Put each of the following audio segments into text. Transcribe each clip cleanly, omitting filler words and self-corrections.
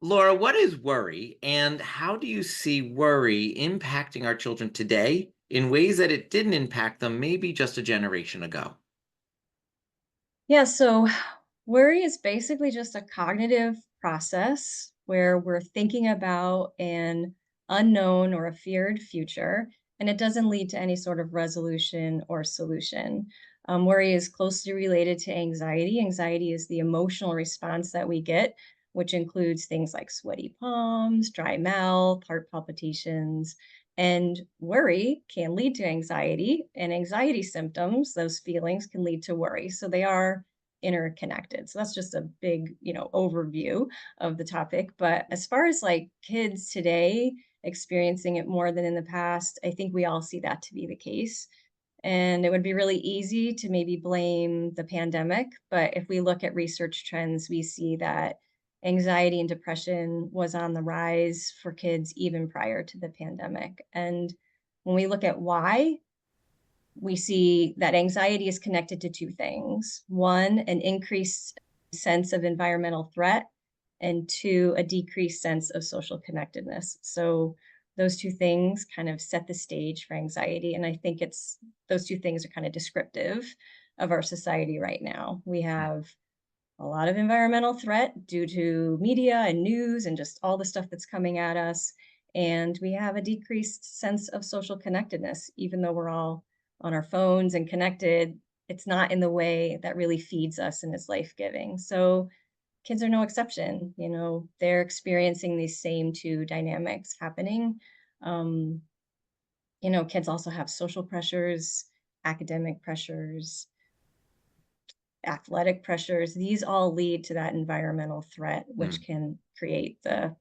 Laura, what is worry and how do you see worry impacting our children today in ways that it didn't impact them maybe just a generation ago? Yeah, so worry is basically just a cognitive process where we're thinking about an unknown or a feared future, and it doesn't lead to any sort of resolution or solution. Worry is closely related to anxiety. Anxiety is the emotional response that we get, which includes things like sweaty palms, dry mouth, heart palpitations. And worry can lead to anxiety, and anxiety symptoms, those feelings can lead to worry. So they are interconnected. So that's just a big, overview of the topic. But as far as like kids today experiencing it more than in the past, I think we all see that to be the case. And it would be really easy to maybe blame the pandemic. But if we look at research trends, we see that anxiety and depression was on the rise for kids even prior to the pandemic. And when we look at why, we see that anxiety is connected to two things. One, an increased sense of environmental threat, and two, a decreased sense of social connectedness. So those two things kind of set the stage for anxiety. And I think it's those two things are kind of descriptive of our society right now. We have a lot of environmental threat due to media and news and just all the stuff that's coming at us. And we have a decreased sense of social connectedness, even though we're all on our phones and connected. It's not in the way that really feeds us and is life giving. So kids are no exception. They're experiencing these same two dynamics happening. Um, Kids also have social pressures, academic pressures, athletic pressures. These all lead to that environmental threat, which Hmm. can create the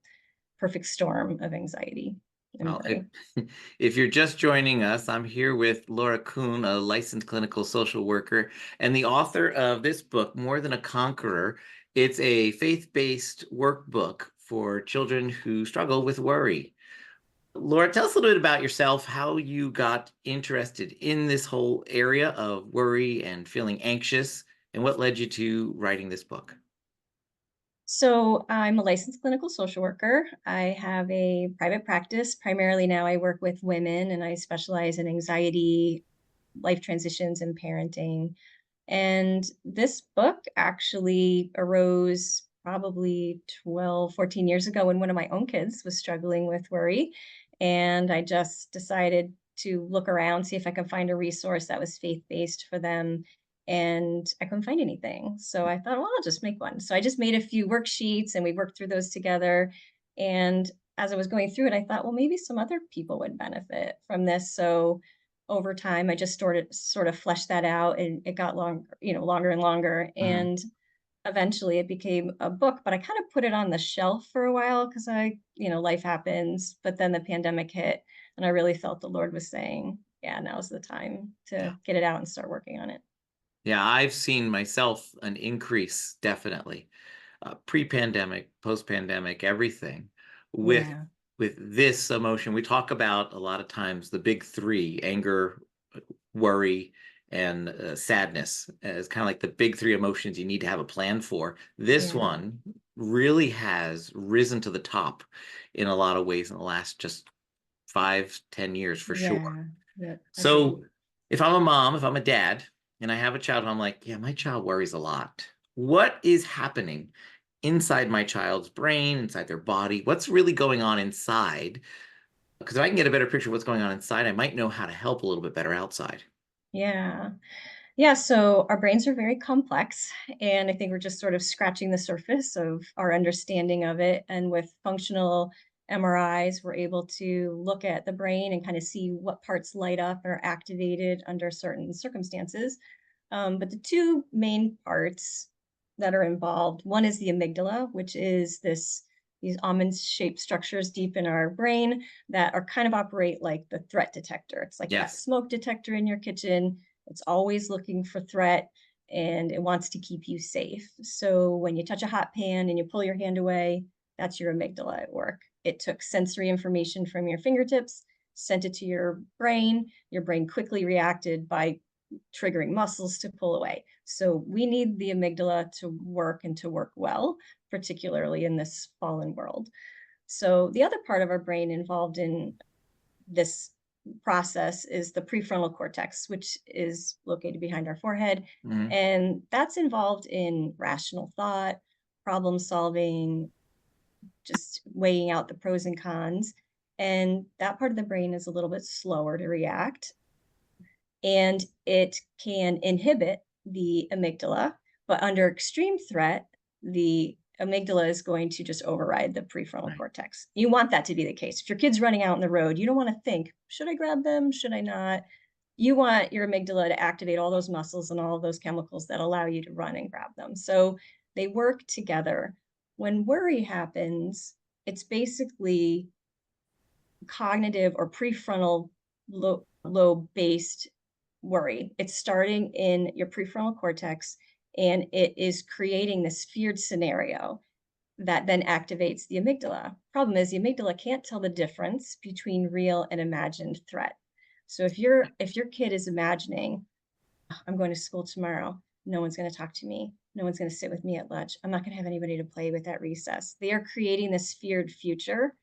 perfect storm of anxiety and Well, if, worry. if you're just joining us, I'm here with Laura Kuhn, a licensed clinical social worker and the author of this book, More Than a Conqueror. It's a faith-based workbook for children who struggle with worry. Laura, tell us a little bit about yourself, how you got interested in this whole area of worry and feeling anxious, and what led you to writing this book. So I'm a licensed clinical social worker. I have a private practice. Primarily now I work with women and I specialize in anxiety, life transitions, and parenting. And this book actually arose probably 12, 14 years ago when one of my own kids was struggling with worry. And I just decided to look around, see if I could find a resource that was faith based for them. And I couldn't find anything. So I thought, well, I'll just make one. So I just made a few worksheets and we worked through those together. And as I was going through it, I thought, well, maybe some other people would benefit from this. So over time, I just sort of fleshed that out, and it got longer and longer. Mhm. And eventually it became a book, but I kind of put it on the shelf for a while because life happens. But then the pandemic hit, and I really felt the Lord was saying, yeah, now's the time Yeah. to get it out and start working on it. Yeah, I've seen myself an increase definitely, pre-pandemic, post-pandemic, everything with Yeah. with this emotion. We talk about a lot of times the big three: anger, worry, and sadness as kind of like the big three emotions you need to have a plan for. This Yeah. one really has risen to the top in a lot of ways in the last just 5, 10 years for sure. Yeah. Yep. Agreed. So if I'm a mom, if I'm a dad, and I have a child, and I'm like, yeah, my child worries a lot. What is happening inside my child's brain, inside their body? What's really going on inside? Because if I can get a better picture of what's going on inside, I might know how to help a little bit better outside. Yeah. Yeah, so our brains are very complex, and I think we're just sort of scratching the surface of our understanding of it. And with functional MRIs, we're able to look at the brain and kind of see what parts light up or are activated under certain circumstances. But the two main parts that are involved, one is the amygdala, which is these almond-shaped structures deep in our brain that are kind of operate like the threat detector. It's like that Yes. smoke detector in your kitchen. It's always looking for threat and it wants to keep you safe. So when you touch a hot pan and you pull your hand away, that's your amygdala at work. It took sensory information from your fingertips, sent it to your brain. Your brain quickly reacted by triggering muscles to pull away. So we need the amygdala to work and to work well. particularly in this fallen world. So the other part of our brain involved in this process is the prefrontal cortex, which is located behind our forehead. Mhm. And that's involved in rational thought, problem solving, just weighing out the pros and cons. And that part of the brain is a little bit slower to react, and it can inhibit the amygdala. But under extreme threat, the amygdala is going to just override the prefrontal Right. cortex. You want that to be the case. If your kid's running out in the road, you don't want to think, should I grab them? Should I not? You want your amygdala to activate all those muscles and all of those chemicals that allow you to run and grab them. So they work together. When worry happens, it's basically cognitive or prefrontal lobe based worry. It's starting in your prefrontal cortex, and it is creating this feared scenario that then activates the amygdala. Problem is the amygdala can't tell the difference between real and imagined threat. So if your kid is imagining, I'm going to school tomorrow. No one's going to talk to me. No one's going to sit with me at lunch. I'm not going to have anybody to play with at recess. They are creating this feared future.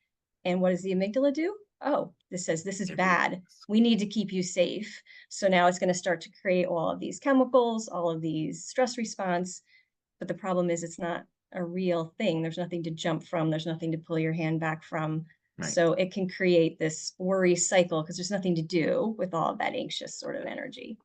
And what does the amygdala do? Oh, this says this is It bad. reacts. We need to keep you safe. So now it's going to start to create all of these chemicals, all of these stress response. But the problem is it's not a real thing. There's nothing to jump from, there's nothing to pull your hand back from. Right. So it can create this worry cycle because there's nothing to do with all of that anxious sort of energy.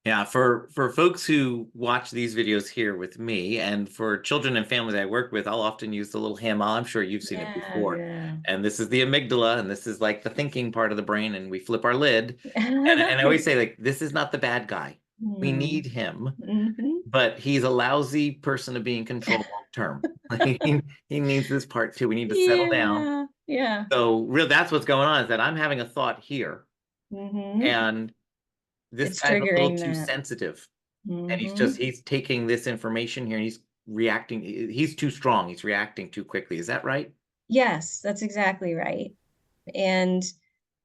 Yeah, for folks who watch these videos here with me, and for children and families I work with, I'll often use the little hammer. I'm sure you've seen it Yeah, before. yeah. And this is the amygdala, and this is like the thinking part of the brain, and we flip our lid. And I always Right. say, like, this is not the bad guy. We Mm. need him, Mhm. but he's a lousy person to be in control long term. He needs this part too. We need to settle down. Yeah, yeah. So real that's what's going on is that I'm having a thought here, Mhm. and this It's guy's a little triggering too that. sensitive. And Mhm. he's taking this information here and he's reacting. He's too strong. He's reacting too quickly. Is that right? Yes, that's exactly right. And,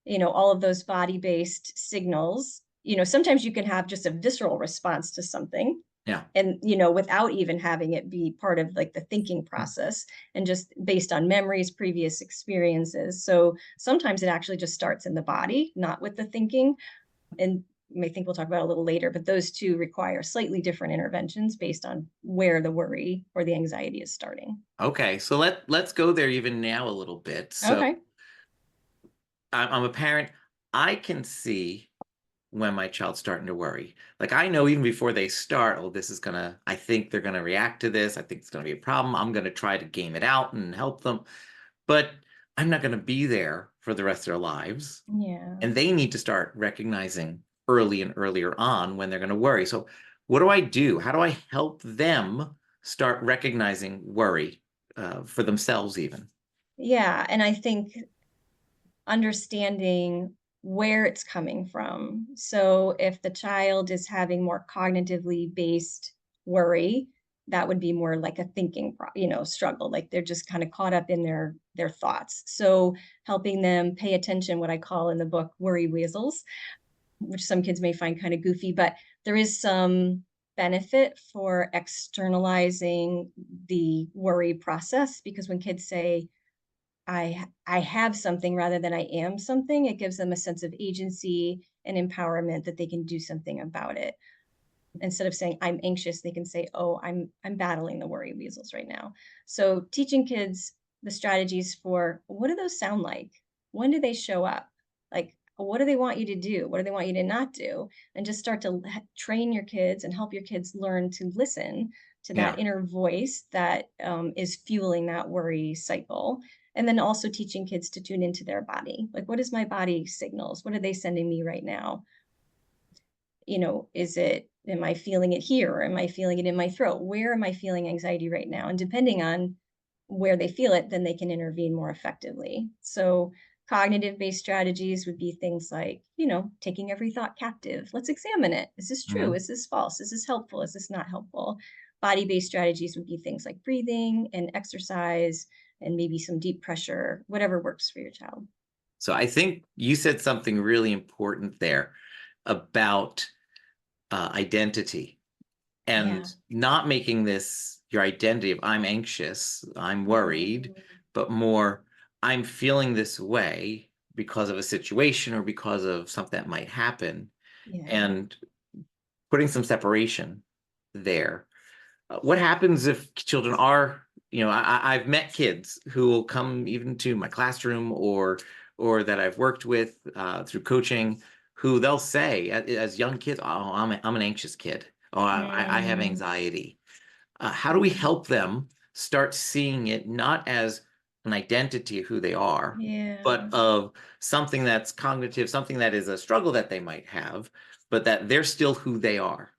all of those body-based signals, sometimes you can have just a visceral response to something, Yeah. and without even having it be part of like the thinking process, and just based on memories, previous experiences. So sometimes it actually just starts in the body, not with the thinking. And I think we'll talk about it a little later, but those two require slightly different interventions based on where the worry or the anxiety is starting. Okay. So let's go there even now a little bit. So Okay. I'm a parent. I can see when my child's starting to worry. Like I know even before they start, oh, this is gonna, I think they're gonna react to this. I think it's gonna be a problem. I'm gonna try to game it out and help them. But I'm not gonna be there for the rest of their lives. Yeah. And they need to start recognizing early and earlier on when they're going to worry. So, what do I do? How do I help them start recognizing worry for themselves, even? Yeah. And I think understanding where it's coming from. So if the child is having more cognitively based worry, that would be more like a thinking struggle, like they're just kind of caught up in their thoughts. So helping them pay attention, what I call in the book worry weasels, which some kids may find kind of goofy, but there is some benefit for externalizing the worry process, because when kids say, I have something rather than I am something, it gives them a sense of agency and empowerment that they can do something about it. Instead of saying I'm anxious, they can say, "Oh, I'm battling the worry weasels right now." So teaching kids the strategies for what do those sound like? When do they show up? Like what do they want you to do? What do they want you to not do? And just start to train your kids and help your kids learn to listen to that Yeah. inner voice that is fueling that worry cycle. And then also teaching kids to tune into their body. Like, what is my body signals? What are they sending me right now? Is it, am I feeling it here? Or am I feeling it in my throat? Where am I feeling anxiety right now? And depending on where they feel it, then they can intervene more effectively. So cognitive based strategies would be things like, taking every thought captive. Let's examine it. Is this true? Mhm. Is this false? Is this helpful? Is this not helpful? Body based strategies would be things like breathing and exercise and maybe some deep pressure, whatever works for your child. So, I think you said something really important there about identity. and Yeah. not making this your identity of I'm anxious, I'm worried, Mm, but more I'm feeling this way because of a situation or because of something that might happen, yeah. and putting some separation there. What happens if children are, I've met kids who will come even to my classroom or that I've worked with through coaching, who they'll say as young kids, "Oh, I'm an anxious kid. Oh, I have Mm, anxiety." How do we mm, help them start seeing it not as an identity of who they are, but yeah. of something that's cognitive, something that is a struggle that they might have, but that they're still who they are?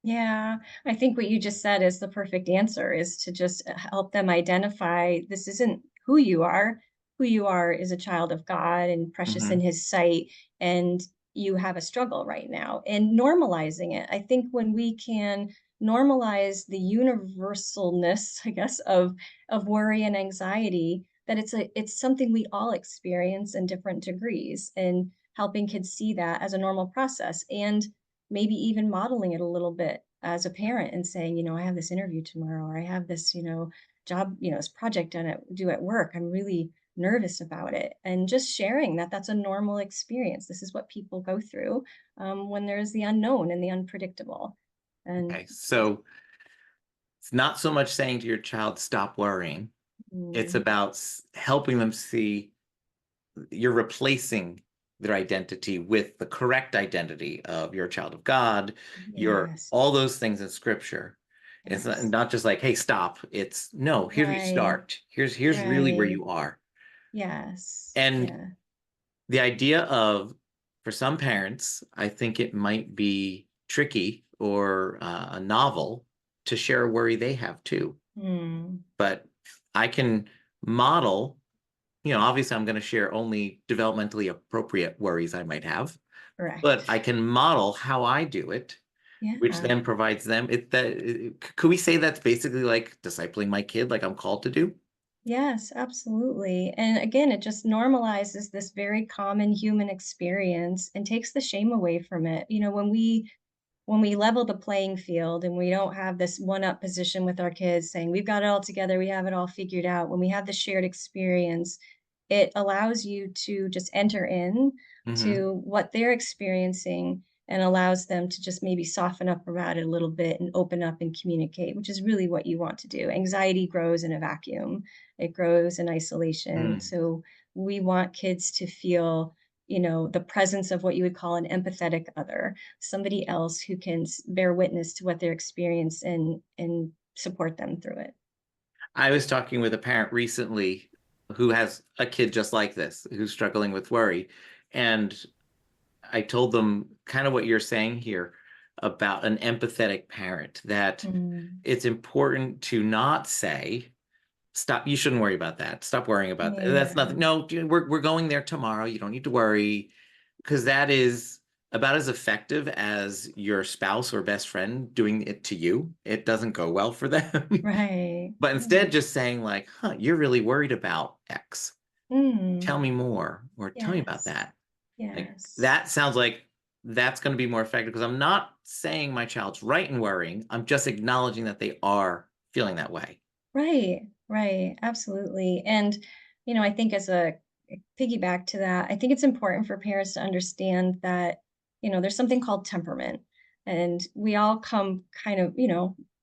Yeah, I think what you just said is the perfect answer is to just help them identify this isn't who you are. Who you are is a child of God and precious in Hmm. his sight. And you have a struggle right now and normalizing it. I think when we can normalize the universalness, I guess, of worry and anxiety, that it's something we all experience in different degrees and helping kids see that as a normal process. And maybe even modeling it a little bit as a parent and saying, I have this interview tomorrow, or I have this, job, this project due at work. I'm really nervous about it. And just sharing that that's a normal experience. This is what people go through when there's the unknown and the unpredictable. And Okay, so it's not so much saying to your child, stop worrying. It's mm, about helping them see you're replacing their identity with the correct identity of you're a child of God, you're yes, all those things in scripture. It's not, yes, not just like, hey, stop. It's no, here's where you right, start. Here's really where right, you are. yes, And yeah, the idea of, for some parents, I think it might be tricky or a novel to share a worry they have too. mm, But I can model, obviously I'm going to share only developmentally appropriate worries I might have, but correct, I can model how I do it, which yeah. then provides them could we say that's basically like discipling my kid like I'm called to do? Yes, absolutely. And again, it just normalizes this very common human experience and takes the shame away from it. When we level the playing field and we don't have this one up position with our kids saying we've got it all together, we have it all figured out. When we have the shared experience, it allows you to just enter in Hmm. to what they're experiencing and allows them to just maybe soften up about it a little bit and open up and communicate, which is really what you want to do. Anxiety grows in a vacuum, it grows in isolation. Mm. So we want kids to feel, the presence of what you would call an empathetic other, somebody else who can bear witness to what they're experiencing and support them through it. I was talking with a parent recently who has a kid just like this, who's struggling with worry. And I told them kind of what you're saying here about an empathetic parent, that Mm, it's important to not say, stop, you shouldn't worry about that. Stop worrying about that. That's yeah, nothing. No, we're going there tomorrow. You don't need to worry, because that is about as effective as your spouse or best friend doing it to you. It doesn't go well for them. right, But instead, right. just saying, like, huh, you're really worried about X. Mm, Tell me more, or tell me about yes, that. Like, yes. that sounds like that's going to be more effective, because I'm not saying my child's right in worrying. I'm just acknowledging that they are feeling that way. Right, right, absolutely. And, I think as a piggyback to that, I think it's important for parents to understand that, there's something called temperament. And we all come kind of,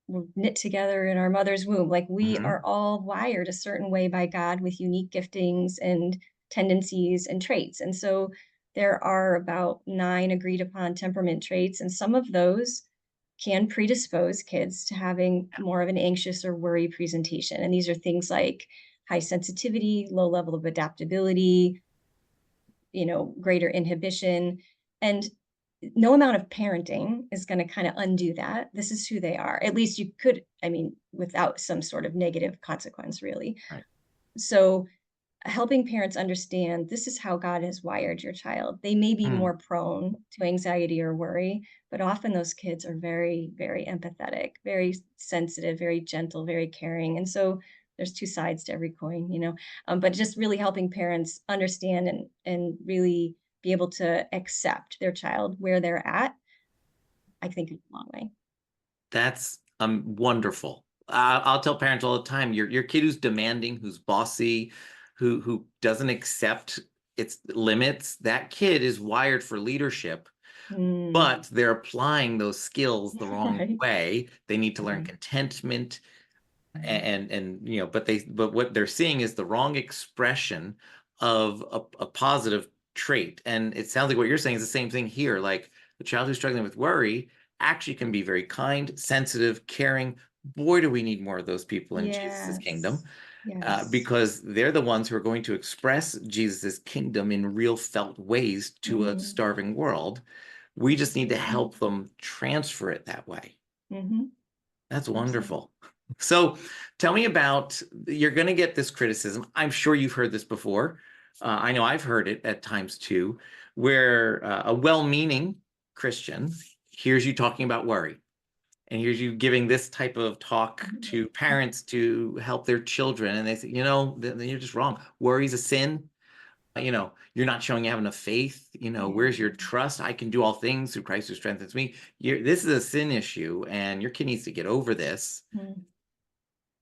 we're knit together in our mother's womb. Like we Hmm. are all wired a certain way by God with unique giftings and tendencies and traits. And so there are about 9 agreed upon temperament traits, and some of those can predispose kids to having more of an anxious or worry presentation. And these are things like high sensitivity, low level of adaptability, greater inhibition. And no amount of parenting is going to kind of undo that. This is who they are. At least you could, I mean, without some sort of negative consequence, really. Right. So helping parents understand this is how God has wired your child. They may be Mm. more prone to anxiety or worry, but often those kids are very, very empathetic, very sensitive, very gentle, very caring. And so there's two sides to every coin, but just really helping parents understand and really be able to accept their child where they're at, I think is a long way. That's wonderful. I'll tell parents all the time, your kid who's demanding, who's bossy, who doesn't accept its limits, that kid is wired for leadership, Mm, but they're applying those skills the wrong right, way. They need to learn right, contentment right. and but what they're seeing is the wrong expression of a positive trait. And it sounds like what you're saying is the same thing here. Like the child who's struggling with worry actually can be very kind, sensitive, caring. Boy, do we need more of those people in Jesus's kingdom, Yes, yes. because they're the ones who are going to express Jesus's kingdom in real felt ways to a Mm, starving world. We just need to absolutely. help them transfer it that way. Hmm. That's Absolutely. wonderful. So tell me about, you're going to get this criticism. I'm sure you've heard this before. I know I've heard it at times too, where a well-meaning Christian hears you talking about worry and hears you giving this type of talk to parents to help their children. And they say, then you're just wrong. Worry's a sin. You're not showing you have enough faith. Yeah. Where's your trust? I can do all things through Christ who strengthens me. This is a sin issue, and your kid needs to get over this. Mm,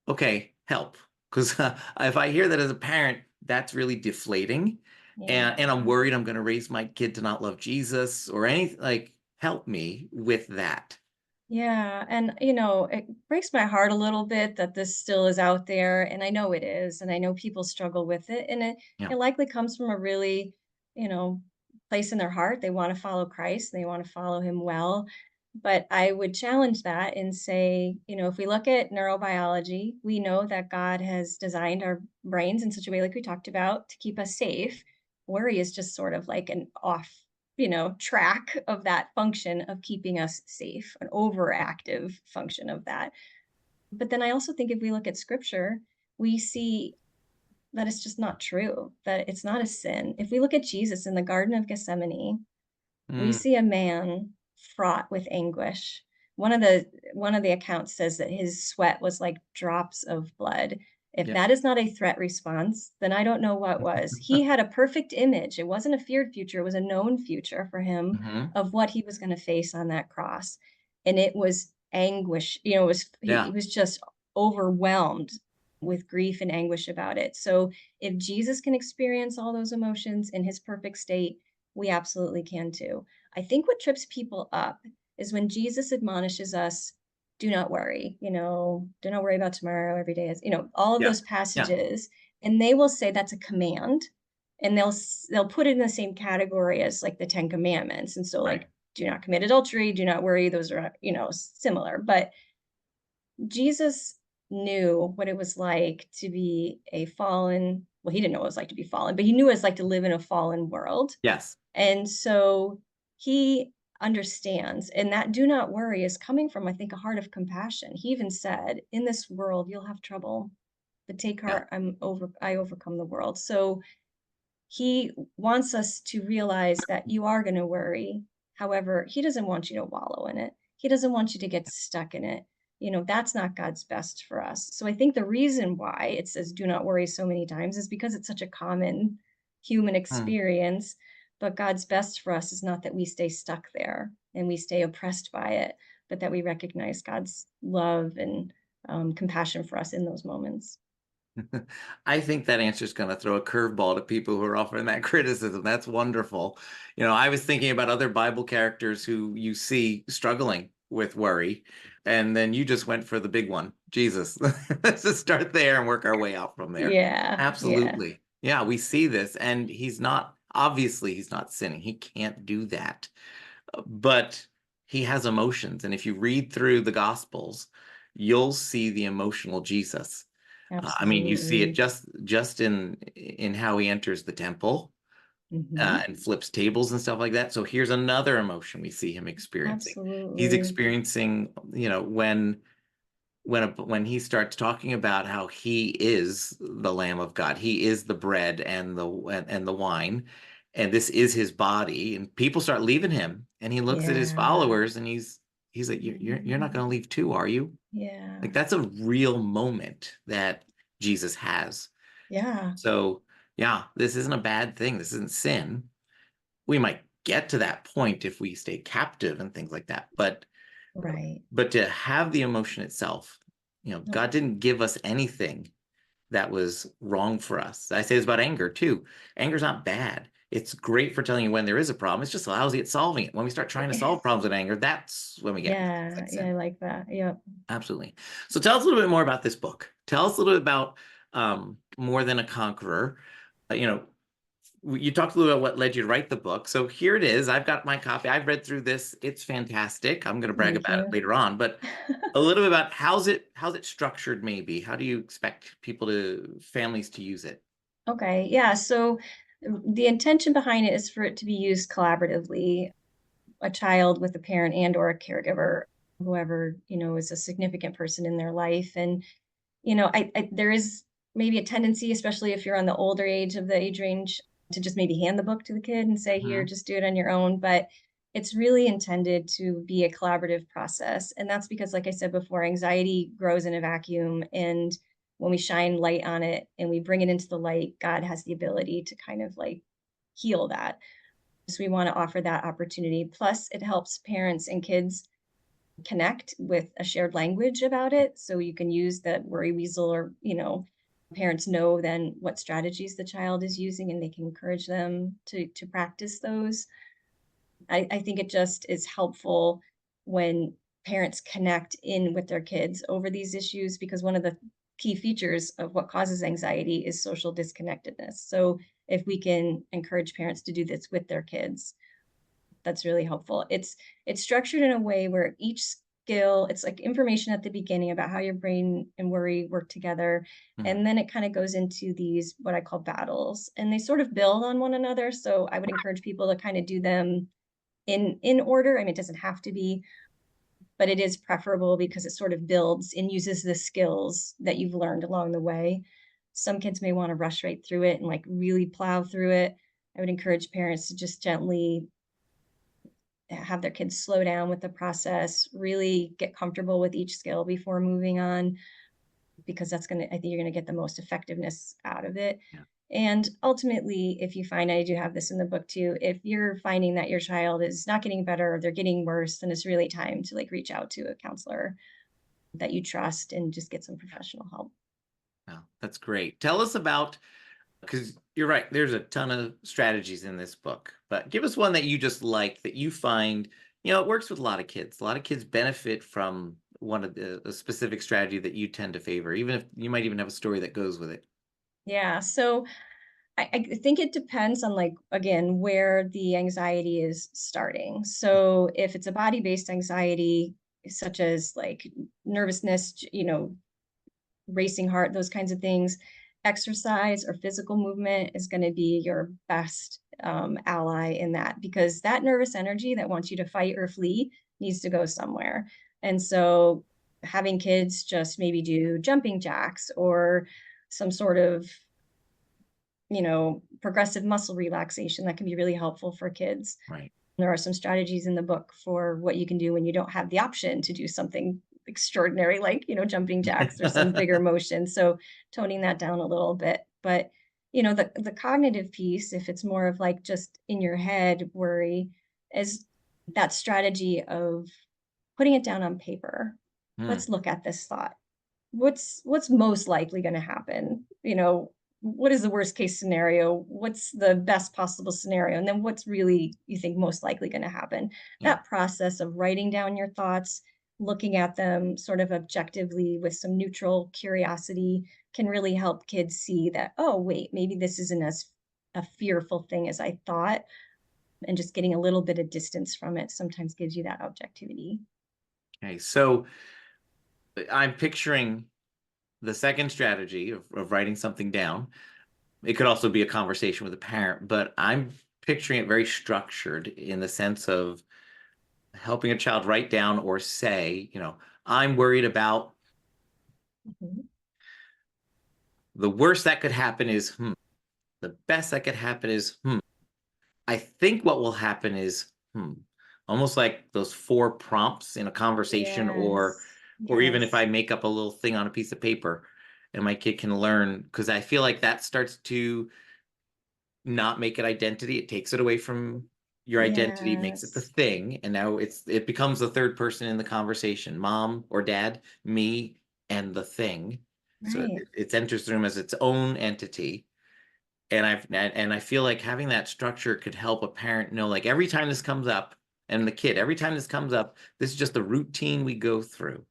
Okay, help. Because if I hear that as a parent, that's really deflating. And I'm yeah. worried I'm going to raise my kid to not love Jesus or anything. Like, help me with that. Yeah, and it breaks my heart a little bit that this still is out there, and I know it is, and I know people struggle with it, and Yeah. it likely comes from a really, you know, place in their heart. They want to follow Christ, they want to follow him well. But I would challenge that and say, if we look at neurobiology, we know that God has designed our brains in such a way, like we talked about, to keep us safe. Worry is just sort of like an off track of that function of keeping us safe, an overactive function of that. But then I also think if we look at scripture, we see that it's just not true, that it's not a sin. If we look at Jesus in the Garden of Gethsemane, we Mm, see a man fraught with anguish. One of the accounts says that his sweat was like drops of blood. If yeah. that is not a threat response, then I don't know what was. He had a perfect image. It wasn't a feared future, it was a known future for him Hmm. of what he was going to face on that cross. And it was anguish. He Yeah. was just overwhelmed with grief and anguish about it. So if Jesus can experience all those emotions in his perfect state, we absolutely can too. I think what trips people up is when Jesus admonishes us, do not worry, do not worry about tomorrow. Every day is, all of Yeah. those Yeah. passages, and they will say that's a command, and they'll put it in the same category as like the 10 commandments. And so Right. like do not commit adultery, do not worry, those are, similar. But Jesus knew what it was like to be a fallen, well, he didn't know what it was like to be fallen, but he knew what it's like to live in a fallen world. Yes. And so he understands. And that do not worry is coming from, I think, a heart of compassion. He even said, in this world, you'll have trouble, but take Yeah. heart, I overcome the world. So he wants us to realize that you are going to worry. However, he doesn't want you to wallow in it. He doesn't want you to get stuck in it. That's not God's best for us. So I think the reason why it says do not worry so many times is because it's such a common human Mm. experience. But God's best for us is not that we stay stuck there and we stay oppressed by it, but that we recognize God's love and compassion for us in those moments. I think that answer is going to throw a curveball to people who are offering that criticism. That's wonderful. I was thinking about other Bible characters who you see struggling with worry, and then you just went for the big one, Jesus. Let's just start there and work our way out from there. Yeah, yeah, Absolutely. Yeah, we see this, and obviously, he's not sinning. He can't do that. But he has emotions. And if you read through the Gospels, you'll see the emotional Jesus. I mean, you see it absolutely. just in how he enters the temple Mhm. and flips tables and stuff like that. So here's another emotion we see him experiencing. He's Absolutely. experiencing, when he starts talking about how he is the Lamb of God, he is the bread and the wine, and this is his body, and people start leaving him, and he looks at his Yeah. followers, and he's like, you're not going to Mhm. leave too, are you? Like Yeah. that's a real moment that Jesus has. Yeah. So, yeah, this isn't a bad thing. This isn't sin. We might get to that point if we stay captive and things like that. But Right. But to have the emotion itself, Nope. God didn't give us anything that was wrong for us. I say this about anger too. Anger's not bad. It's great for telling you when there is a problem. It's just lousy at solving it. When we start trying to solve problems with anger, that's when we get Yeah, conflicts yeah, in. I like that. Yep. Absolutely. So tell us a little bit more about this book. Tell us a little bit about More Than a Conqueror. You talked a little about what led you to write the book. So here it is. I've got my copy. I've read through this. It's fantastic. I'm going to brag Thank about it you. later on, but a little bit about how's it structured maybe? How do you expect families to use it? Okay, yeah, so the intention behind it is for it to be used collaboratively, a child with a parent and or a caregiver, whoever, is a significant person in their life. And there is maybe a tendency, especially if you're on the older age of the age range, to just maybe hand the book to the kid and say, here, Mhm. just do it on your own. But it's really intended to be a collaborative process. And that's because, like I said before, anxiety grows in a vacuum. And when we shine light on it and we bring it into the light, God has the ability to kind of like heal that. So we want to offer that opportunity. Plus, it helps parents and kids connect with a shared language about it. So you can use that worry weasel, or, parents know then what strategies the child is using and they can encourage them to practice those. I think it just is helpful when parents connect in with their kids over these issues, because one of the key features of what causes anxiety is social disconnectedness. So if we can encourage parents to do this with their kids, that's really helpful. It's structured in a way where each skill, it's like information at the beginning about how your brain and worry work together. Mhm. And then it kind of goes into these what I call battles, and they sort of build on one another. So I would encourage people to kind of do them in order. I mean, it doesn't have to be, but it is preferable because it sort of builds and uses the skills that you've learned along the way. Some kids may want to rush right through it and like really plow through it. I would encourage parents to just gently have their kids slow down with the process, really get comfortable with each skill before moving on, because I think you're going to get the most effectiveness out of it. Yeah. And ultimately, if you find, I do have this in the book too, if you're finding that your child is not getting better or they're getting worse, then it's really time to like reach out to a counselor that you trust and just get some professional help. Wow, that's great. Tell us about, because you're right, there's a ton of strategies in this book, but give us one that you just like that you find, it works with a lot of kids. A lot of kids benefit from one of the a specific strategy that you tend to favor, even if you might even have a story that goes with it. Yeah. So I think it depends on, like, again, where the anxiety is starting. So if it's a body-based anxiety, such as like nervousness, racing heart, those kinds of things, exercise or physical movement is going to be your best ally in that, because that nervous energy that wants you to fight or flee needs to go somewhere. And so having kids just maybe do jumping jacks or some sort of progressive muscle relaxation, that can be really helpful for kids. Right. There are some strategies in the book for what you can do when you don't have the option to do something extraordinary, like, jumping jacks or some bigger motion. So toning that down a little bit. But, the cognitive piece, if it's more of like just in your head worry, is that strategy of putting it down on paper. Hmm. Let's look at this thought. What's most likely going to happen? What is the worst case scenario? What's the best possible scenario? And then what's really you think most likely going to happen? Yeah. That process of writing down your thoughts, looking at them sort of objectively with some neutral curiosity, can really help kids see that, oh, wait, maybe this isn't as a fearful thing as I thought. And just getting a little bit of distance from it sometimes gives you that objectivity. Okay. So I'm picturing the second strategy of writing something down. It could also be a conversation with a parent, but I'm picturing it very structured in the sense of helping a child write down or say, I'm worried about Mhm. the worst that could happen is, the best that could happen is, I think what will happen is, almost like those four prompts in a conversation, Yes. or even if I Yes. make up a little thing on a piece of paper and my kid can learn, because I feel like that starts to not make it identity. It takes it away from your identity makes it the Yes. thing, and now it becomes the third person in the conversation, mom or dad, me, and the thing. So Right. it enters the room as its own entity. And I feel like having that structure could help a parent know, like, every time this comes up, and the kid, every time this comes up, this is just the routine we go through.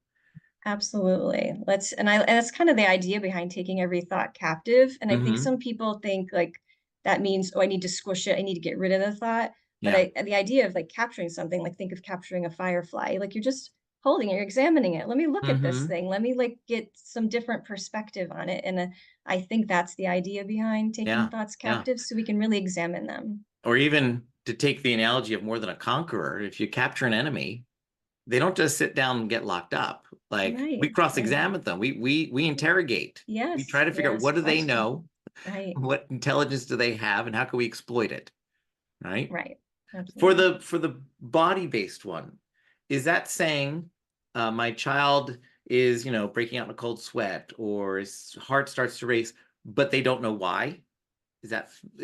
Absolutely. And that's kind of the idea behind taking every thought captive. And I think Hmm. some people think like that means, oh, I need to squish it, I need to get rid of the thought. But Yeah. the idea of like capturing something, like think of capturing a firefly, like you're just holding it, you're examining it. Let me look at this Hmm. thing. Let me like get some different perspective on it. And I think that's the idea behind taking Yeah. thoughts Yeah. captive so we can really examine them. Or even to take the analogy of more than a conqueror, if you capture an enemy, they don't just sit down and get locked up. Like, we Right. Right. cross-examine them. We interrogate. We try Yes. to figure out, Yes. what do they Question. know? Right. What intelligence do they have, and how can we exploit it? Right? Right. For Absolutely. the body-based one, is that saying, my child is, breaking out in a cold sweat, or his heart starts to race, but they don't know why? Is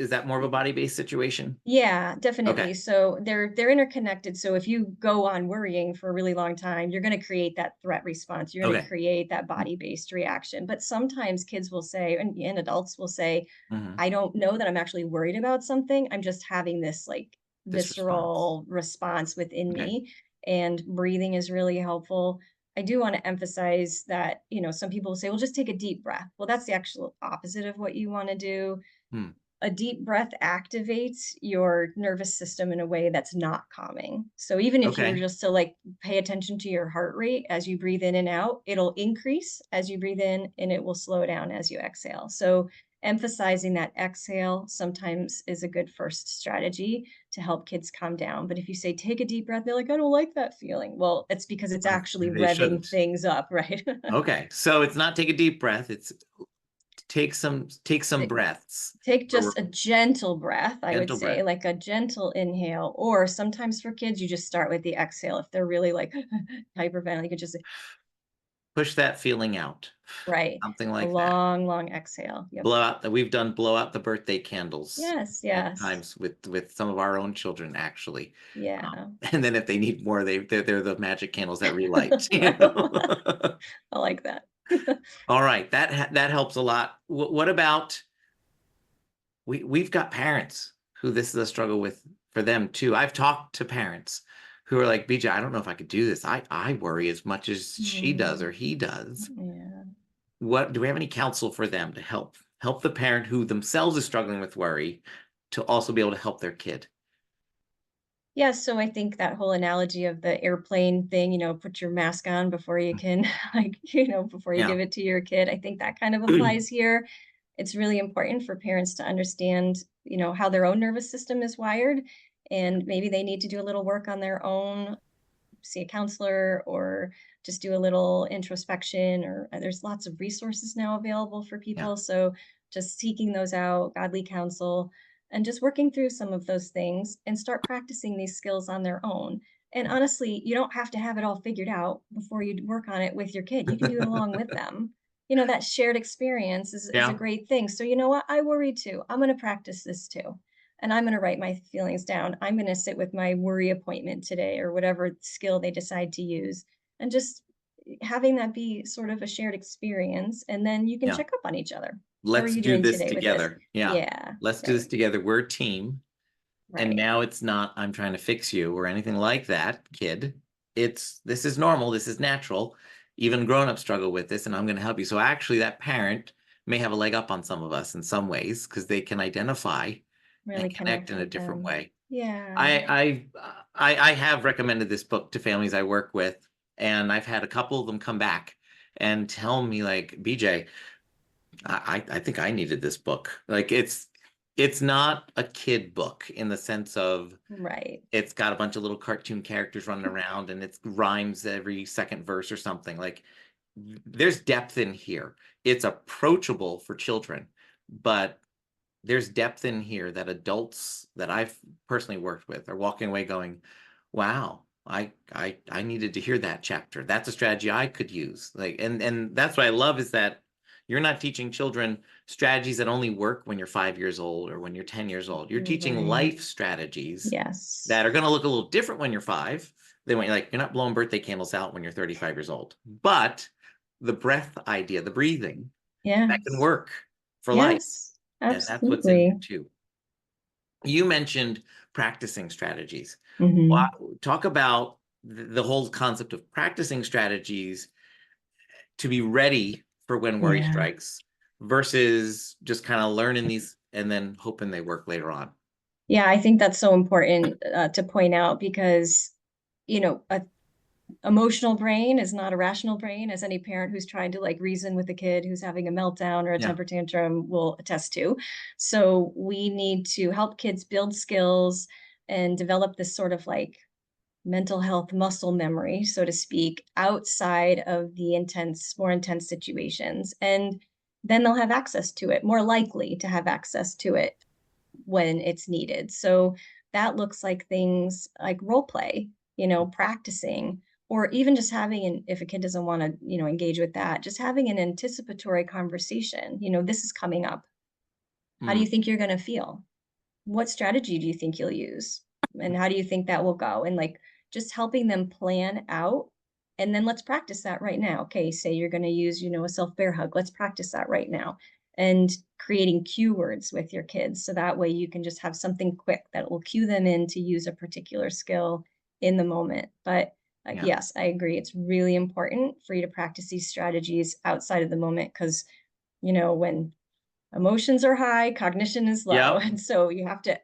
that more of a body-based situation? Yeah, Okay. definitely. So they're interconnected. So if you go on worrying for a really long time, you're going to create that threat response. You're going to Okay. create that body-based reaction. But sometimes kids will say, and adults will say, Hmm. I don't know that I'm actually worried about something. I'm just having this like This response. visceral response within Okay. me. And breathing is really helpful. I do want to emphasize that, some people say, well, just take a deep breath. Well, that's the actual opposite of what you want to do. Hmm. A deep breath activates your nervous system in a way that's not calming. So even if you were Okay. just to like pay attention to your heart rate as you breathe in and out, it'll increase as you breathe in and it will slow down as you exhale. So emphasizing that exhale sometimes is a good first strategy to help kids calm down. But if you say take a deep breath, they're like, I don't like that feeling. Well, it's because it's actually They revving shouldn't. things up, right? Okay. So it's not take a deep breath. It's take some breaths. Take Or just a gentle breath, I would gentle say, breath. like a gentle inhale, or sometimes for kids, you just start with the exhale. If they're really like hyperventilating, you could just say, Push that feeling out. right, Something a like that. long, long exhale. Yep. We've done blow out the birthday candles Yes, at yes. times with some of our own children, actually. Yeah. And then if they need more, they're the magic candles that relight. I like that. All right, that helps a lot. What about, we've got parents who this is a struggle with for them too. I've talked to parents who are like, BJ, I don't know if I could do this. I worry as much as she does Mm, or he does. yeah. What do we have any counsel for them to help the parent who themselves is struggling with worry to also be able to help their kid? Yeah, so I think that whole analogy of the airplane thing, put your mask on before you can, like, before you Yeah. give it to your kid. I think that kind of applies here. It's really important for parents to understand, how their own nervous system is wired, and maybe they need to do a little work on their own, see a counselor or just do a little introspection, or there's lots of resources now available for Yeah. people, so just seeking those out, godly counsel, and just working through some of those things and start practicing these skills on their own. And honestly, you don't have to have it all figured out before you work on it with your kid. You can do it along with them. That shared experience is a Yeah. great thing. So you know what, I worry too, I'm going to practice this too, and I'm going to write my feelings down. I'm going to sit with my worry appointment today, or whatever skill they decide to use, and just having that be sort of a shared experience. And then you can Yeah. check up on each other. How are Let's you do doing this today with this? together. Yeah. Yeah, Let's do this right, together. We're a team. And right, now it's not, I'm trying to fix you or anything like that, kid. This is normal. This is natural. Even grown-ups struggle with this, and I'm going to help you. So actually, that parent may have a leg up on some of us in some ways because they can identify and really connect connect in a with different them. way. Yeah. I have recommended this book to families I work with, and I've had a couple of them come back and tell me, like, BJ, I think I needed this book. Like, it's not a kid book in the sense of Right. it's got a bunch of little cartoon characters running around and it rhymes every second verse or something. Like, there's depth in here. It's approachable for children, but there's depth in here that adults that I've personally worked with are walking away going, wow, I needed to hear that chapter. That's a strategy I could use. Like, and that's what I love is that You're not teaching children strategies that only work when you're 5 years old or when you're 10 years old. You're teaching Right. life strategies Yes. that are going to look a little different when you're 5 than when you're not blowing birthday candles out when you're 35 years old. But the breath idea, the breathing, that can Yes. work for life. Yes. And that's what's in Absolutely. there too. You mentioned practicing strategies. Hmm. Talk about the whole concept of practicing strategies to be ready for when worry Yeah. strikes versus just kind of learning these and then hoping they work later on. Yeah, I think that's so important to point out because, a emotional brain is not a rational brain, as any parent who's trying to like reason with a kid who's having a meltdown or a Yeah. temper tantrum will attest to. So we need to help kids build skills and develop this sort of like mental health muscle memory, so to speak, outside of the more intense situations. And then they'll have access to it, more likely to have access to it when it's needed. So that looks like things like role play, practicing, or even just having an, if a kid doesn't want to, engage with that, just having an anticipatory conversation. This is coming up. How do Mm, you think you're going to feel? What strategy do you think you'll use? And how do you think that will go? And like just helping them plan out. And then let's practice that right now. Okay, say you're going to use, a self bear hug. Let's practice that right now. And creating cue words with your kids. So that way you can just have something quick that will cue them in to use a particular skill in the moment. But yeah. yes, I agree. It's really important for you to practice these strategies outside of the moment because, when emotions are high, cognition is low. Yep. And so you have to,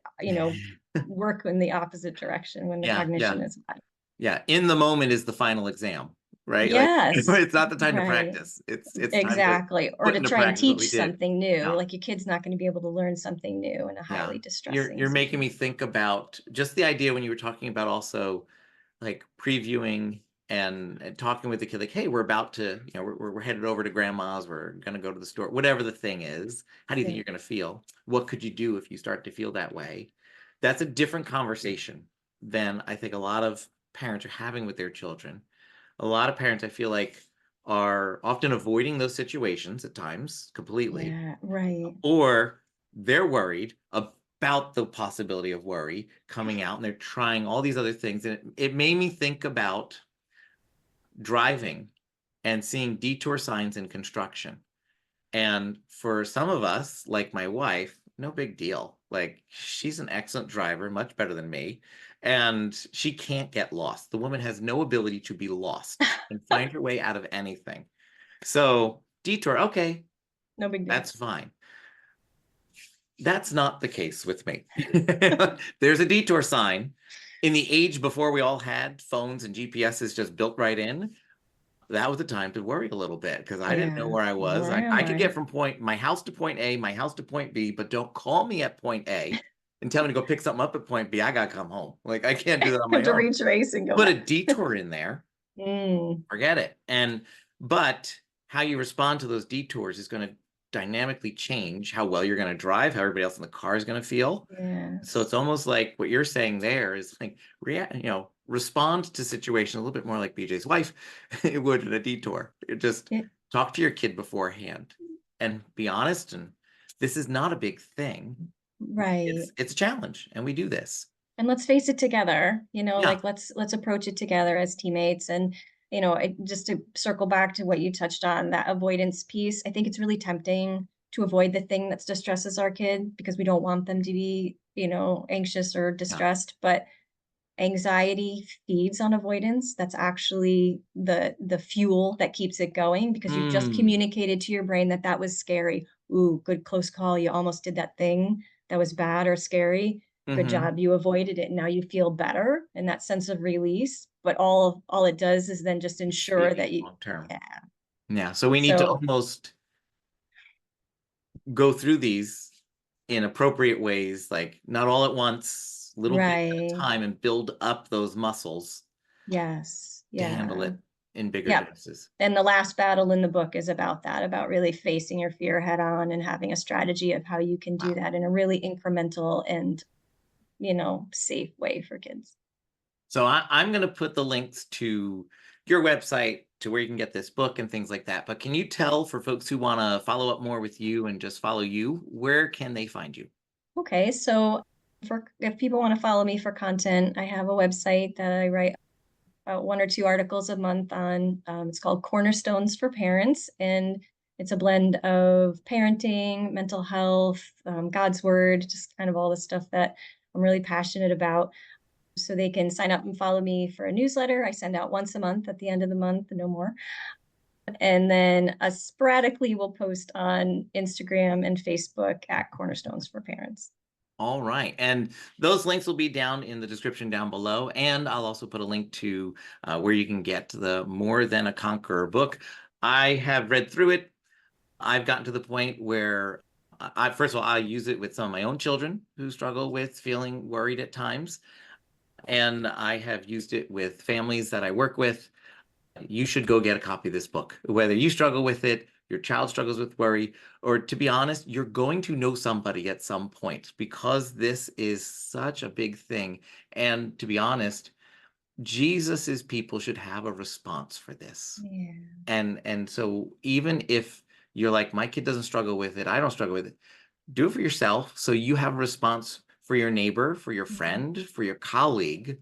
work in the opposite direction when the Yeah. Yeah. cognition is high. Yeah. In the moment is the final exam, right? Like Yes, it's not the time to right. practice. It's time to Exactly. Or put to into try and practice what teach we did. something new. Yeah. Like your kid's not going to be able to learn something new in a Yeah. highly You're distressing you're making me situation. think about just the idea when you were talking about also like previewing and talking with the kid, like, hey, we're about to, we're headed over to grandma's, we're gonna go to the store, whatever the thing is. How do you think Yeah. you're gonna feel? What could you do if you start to feel that way? That's a different conversation than I think a lot of parents are having with their children. A lot of parents, I feel like, are often avoiding those situations at times completely, Yeah. Right. or they're worried about the possibility of worry coming out and they're trying all these other things. And it made me think about driving and seeing detour signs in construction. And for some of us, like my wife, no big deal. Like she's an excellent driver, much better than me. And she can't get lost. The woman has no ability to be lost and find her way out of anything. So, detour, okay, No big deal. that's fine. That's not the case with me. There's a detour sign. In the age before we all had phones and GPSs just built right in, that was the time to worry a little bit because I didn't know Yeah. where I was. Where I, am I could get I? from my house to point A, my house to point B, but don't call me at point A and tell me to go pick something up at point B. I got to come home. Like I can't do that on Have my to own. retrace and go Put a back. detour in there, Mm, forget it. But how you respond to those detours is going to dynamically change how well you're going to drive, how everybody else in the car is going to feel. So it's yes. almost like what you're saying there is like respond to situations a little bit more like BJ's wife it would in a detour. Just It, talk to your kid beforehand and be honest. And this is not a big thing. right. It's a challenge, and we do this. And let's face it together, Yeah. like let's approach it together as teammates. And just to circle back to what you touched on, that avoidance piece, I think it's really tempting to avoid the thing that distresses our kid because we don't want them to be anxious or Yeah. distressed. But anxiety feeds on avoidance. That's actually the fuel that keeps it going because you've just Mm. communicated to your brain that that was scary. Ooh, good close call. You almost did that thing that was bad or scary. Good Mm-hmm. job. You avoided it. Now you feel better and that sense of release. But all it does is then just It's ensure feeding that it you, long term. yeah. Yeah. So we need to So almost go through these in appropriate ways, like not all at once, little bit at a right. time, and build up those muscles Yes. to handle Yeah. it in bigger Yep. doses. And the last battle in the book is about that, about really facing your fear head on and having a strategy of how you can do Wow. that in a really incremental and, safe way for kids. So I'm going to put the links to your website to where you can get this book and things like that. But can you tell for folks who want to follow up more with you and just follow you, where can they find you? Okay, so for if people want to follow me for content, I have a website that I write about 1 or 2 articles a month on. It's called Cornerstones for Parents, and it's a blend of parenting, mental health, God's word, just kind of all the stuff that I'm really passionate about. So they can sign up and follow me for a newsletter. I send out once a month at the end of the month, no more. And then sporadically we'll post on Instagram and Facebook at Cornerstones for Parents. All right. And those links will be down in the description down below. And I'll also put a link to where you can get the More Than a Conqueror book. I have read through it. I've gotten to the point where first of all, I use it with some of my own children who struggle with feeling worried at times. And I have used it with families that I work with. You should go get a copy of this book. Whether you struggle with it, your child struggles with worry, or to be honest, you're going to know somebody at some point because this is such a big thing. And to be honest, Jesus's people should have a response for this. Yeah. And so even if you're like, my kid doesn't struggle with it, I don't struggle with it, do it for yourself so you have a response for your neighbor, for your Mhm. friend, for your colleague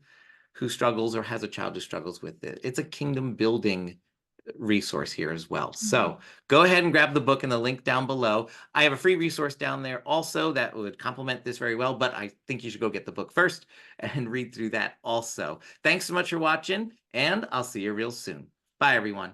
who struggles or has a child who struggles with it. It's a kingdom building resource here as well. Mhm. So go ahead and grab the book in the link down below. I have a free resource down there also that would complement this very well, but I think you should go get the book first and read through that also. Thanks so much for watching, and I'll see you real soon. Bye, everyone.